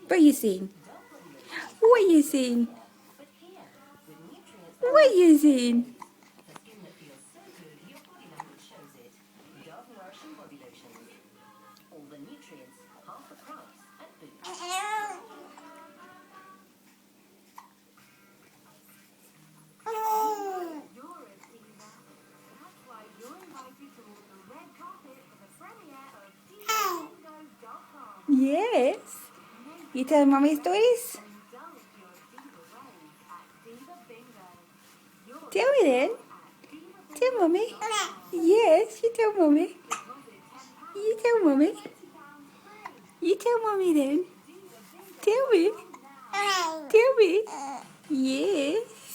What are you saying? What are you saying? What are you saying? Yes. You tell mommy stories? Tell me then. Tell mommy. Yes, you tell mommy. You tell mommy. You tell mommy then. Tell me. Tell me. Yes.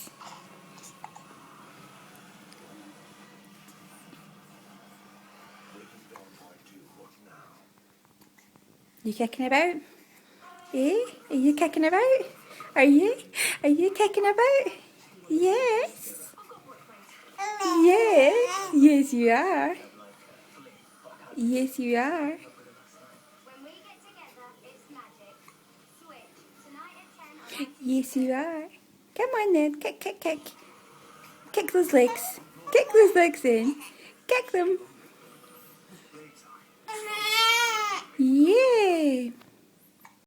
You kicking about? Eh? Are you kicking about? Are you? Are you kicking about? Yes. Yes. Yes, you are. Yes, you are. Yes, you are. Come on then. Kick, kick, kick. Kick those legs. Kick those legs in. Kick them. Yeah.